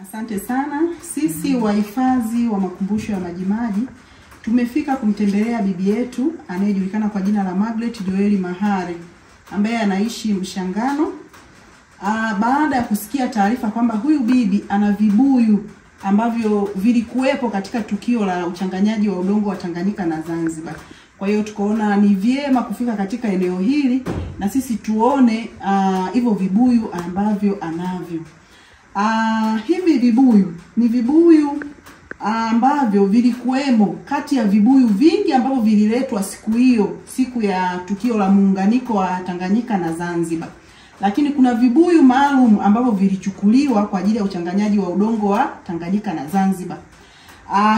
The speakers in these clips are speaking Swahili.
Asante sana. Sisi wahifadhi wa makumbusho ya Majimaji tumefika kumtembelea bibi yetu anayejulikana kwa jina la Margaret Joel Mahari ambaye anaishi Mshangano. Baada ya kusikia taarifa kwamba huyu bibi ana vibuyu ambavyo vilikuwepo katika tukio la uchanganyaji wa udongo wa Tanganyika na Zanzibar. Kwa hiyo tukaona ni vyema kufika katika eneo hili na sisi tuone hivyo vibuyu ambavyo anavyo. Hivi vibuyu ni vibuyu ambavyo vilikuwemo kati ya vibuyu vingi ambavyo vililetwa siku hiyo, siku ya tukio la muunganiko wa Tanganyika na Zanzibar. Lakini kuna vibuyu maalum ambavyo vilichukuliwa kwa ajili ya uchanganyaji wa udongo wa Tanganyika na Zanzibar.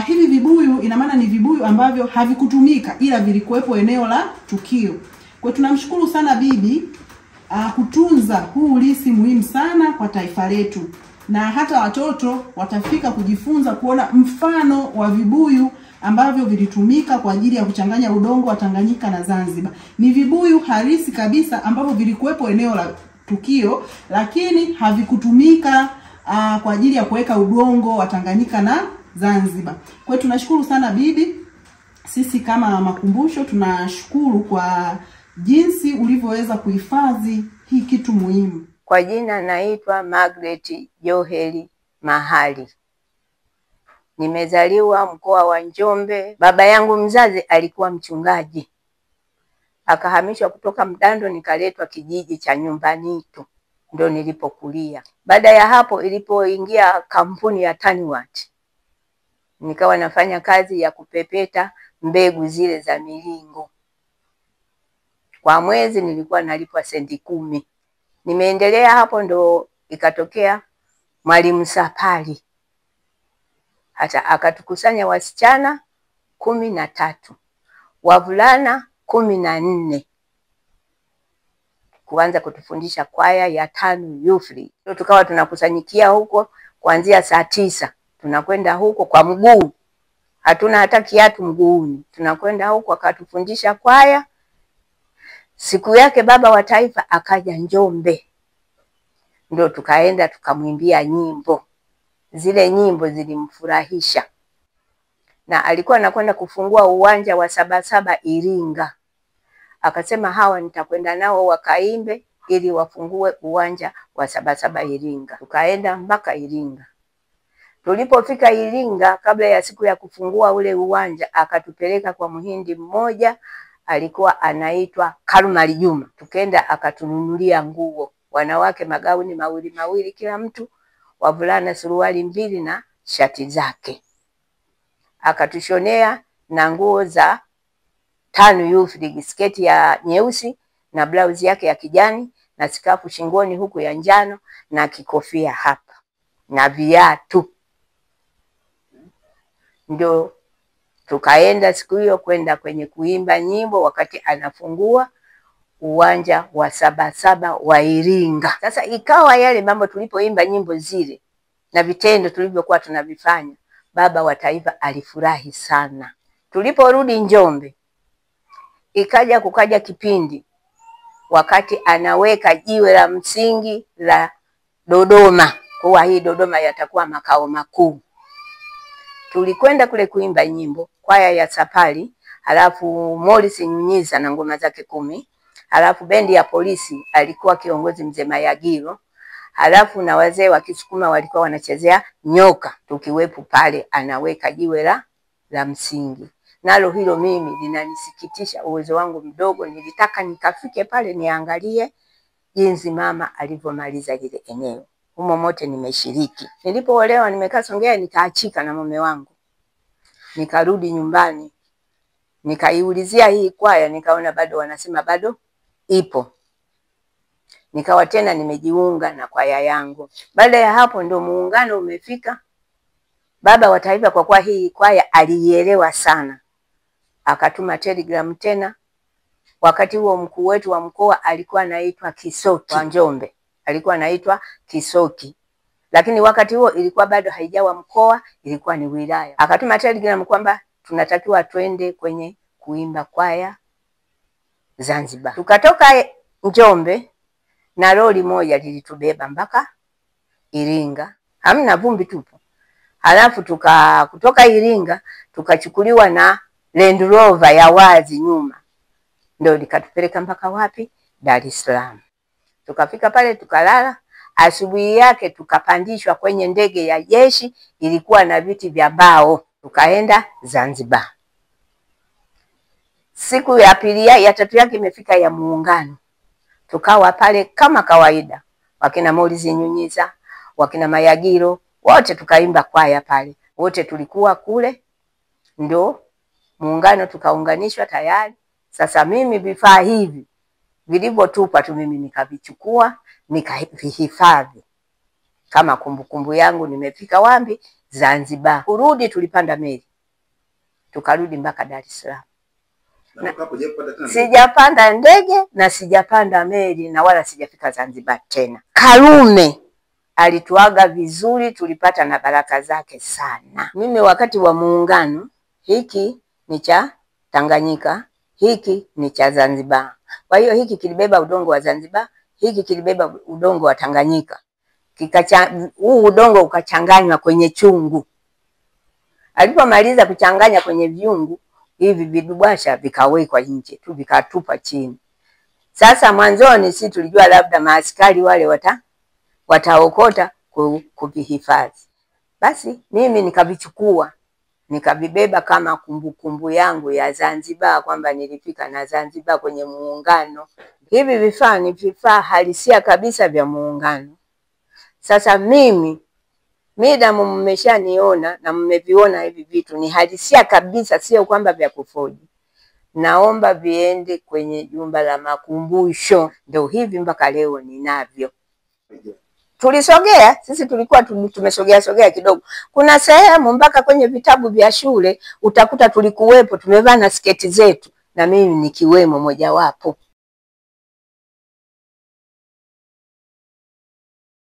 Hivi vibuyu ina maana ni vibuyu ambavyo havikutumika ila vilikuwepo eneo la tukio. Kwa tunamshukuru sana bibi kutunza huu urithi muhimu sana kwa taifa letu. Na hata watoto watafika kujifunza kuona mfano wa vibuyu ambavyo vilitumika kwa ajili ya kuchanganya udongo wa Tanganyika na Zanzibar. Ni vibuyu halisi kabisa ambavyo vilikuwepo eneo la tukio lakini havikutumika kwa ajili ya kuweka udongo wa Tanganyika na Zanzibar. Kwa hiyo tunashukuru sana bibi. Sisi kama makumbusho tunashukuru kwa jinsi ulivyoweza kuhifadhi hii kitu muhimu. Kwa jina naitwa Margaret Joel Mahari. Nimezaliwa mkoa wa Njombe. Baba yangu mzazi alikuwa mchungaji. Akahamishwa kutoka Mdando nikaletwa kijiji cha Nyumbanito. Ndio nilipokulia. Baada ya hapo ilipoingia kampuni ya Tanwat, nikawa nafanya kazi ya kupepeta mbegu zile za milingo. Kwa mwezi nilikuwa nalipwa senti 10. Nimeendelea hapo ndo ikatokea Mwalimu Sapali. Hata akatukusanya wasichana 13, wavulana 14. Kuanza kutufundisha kwaya ya TANU Youth League. Tukawa tunakusanyikia huko kuanzia saa 9. Tunakwenda huko kwa mguu. Hatuna hata kiatu mguuni. Tunakwenda huko akatufundisha kwaya. Siku yake baba wa taifa akaja Njombe. Ndio tukaenda tukamwimbia nyimbo. Zile nyimbo zilimfurahisha. Na alikuwa anakwenda kufungua uwanja wa Sabasaba Iringa. Akasema hawa nitakwenda nao wakaimbe ili wafungue uwanja wa Sabasaba Iringa. Tukaenda mpaka Iringa. Tulipofika Iringa kabla ya siku ya kufungua ule uwanja akatupeleka kwa Muhindi mmoja alikuwa anaitwa Karumali Juma. Tukaenda akatununulia nguo. Wanawake magauni mawili kila mtu, wavulana suruali 2 na shati zake. Akatushonea na nguo za TANU Youth League, sketi ya nyeusi na blouse yake ya kijani na sikafu shingoni huku ya njano na kikofia hapa na viatu. Ndio tukaenda siku hiyo kwenda kwenye kuimba nyimbo wakati anafungua uwanja wa Sabasaba wa Iringa. Sasa ikawa yale mambo tulipoimba nyimbo zile na vitendo tulivyokuwa tunavifanya, baba wa taifa alifurahi sana. Tuliporudi Njombe kukaja kipindi wakati anaweka jiwe la msingi la Dodoma. Kwa hii Dodoma yatakuwa makao makuu. Tulikwenda kule kuimba nyimbo, kwaya ya Sapali, halafu Morris Nyunyiza na ngoma zake 10, halafu bendi ya polisi alikuwa kiongozi mzee Mayagiro, halafu na wazee wa Kisukuma walikuwa wanachezea nyoka. Tukiwepo pale anaweka jiwe la msingi. Nalo hilo mimi linanisikitisha, uwezo wangu mdogo, nilitaka nikafike pale niangalie jinsi mama alivyomaliza lile eneo. Humo mote nimeshiriki. Nilipoolewa nimekaa Songea nikaachika na mume wangu. Nikarudi nyumbani. Nikaiulizia hii kwaya nikaona bado wanasema bado ipo. Nikawa tena nimejiunga na kwaya yangu. Baada ya hapo ndo muungano umefika. Baba wa taifa kwa kuwa hii kwaya aliielewa sana, akatuma telegram tena. Wakati huo mkuu wetu wa mkoa alikuwa anaitwa Kisoki wa Njombe. Alikuwa anaitwa Kisoki. Lakini wakati huo ilikuwa bado haijawa mkoa, ilikuwa ni wilaya. Akatuma telegram kwamba tunatakiwa twende kwenye kuimba kwaya Zanzibar. Tukatoka Njombe na lori moja lilitubeba mpaka Iringa. hamna vumbi tupo. Halafu kutoka Iringa tukachukuliwa na Land Rover ya wazi nyuma, ndio likatupeleka mpaka wapi? Dar es Salaam. Tukafika pale tukalala, asubuhi yake tukapandishwa kwenye ndege ya jeshi, ilikuwa na viti vya mbao, tukaenda Zanzibar. Siku ya pili ya tatu yake imefika ya Muungano, tukawa pale kama kawaida, wakina Molizi Nyunyiza, wakina Mayagiro, wote tukaimba kwaya pale, wote tulikuwa kule. Ndio Muungano tukaunganishwa tayari. Sasa mimi vifaa hivi vilivyotupa tu mimi nikavichukua nikavihifadhi kama kumbukumbu yangu. Nimefika wapi? Zanzibar. Kurudi tulipanda meli tukarudi mpaka Dar es Salaam. Sijapanda ndege na sijapanda meli na wala sijafika Zanzibar tena. Karume alituaga vizuri, tulipata na baraka zake sana. Mimi wakati wa Muungano, hiki ni cha Tanganyika, hiki ni cha Zanzibar. Kwa hiyo hiki kilibeba udongo wa Zanzibar, hiki kilibeba udongo wa Tanganyika. Huu udongo ukachanganywa kwenye chungu. Alipomaliza kuchanganya kwenye viungu, hivi vidubasha vikawekwa nje tu, vikatupa chini. Sasa mwanzoni si tulijua labda maaskari wale wataokota kuvihifadhi. Basi mimi nikavichukua, nikavibeba kama kumbukumbu yangu ya Zanzibar, kwamba nilifika na Zanzibar kwenye Muungano. Hivi vifaa ni vifaa halisia kabisa vya Muungano. Sasa mimi midamu mmeshaniona na mmeviona hivi vitu ni halisia kabisa, sio kwamba vya kufoji. Naomba viende kwenye jumba la makumbusho. Ndio hivi mpaka leo ninavyo. Tulisogea, sisi tulikuwa tumesogea kidogo. Kuna sehemu mpaka kwenye vitabu vya shule utakuta tulikuwepo tumevaa na sketi zetu, na mimi nikiwemo mojawapo.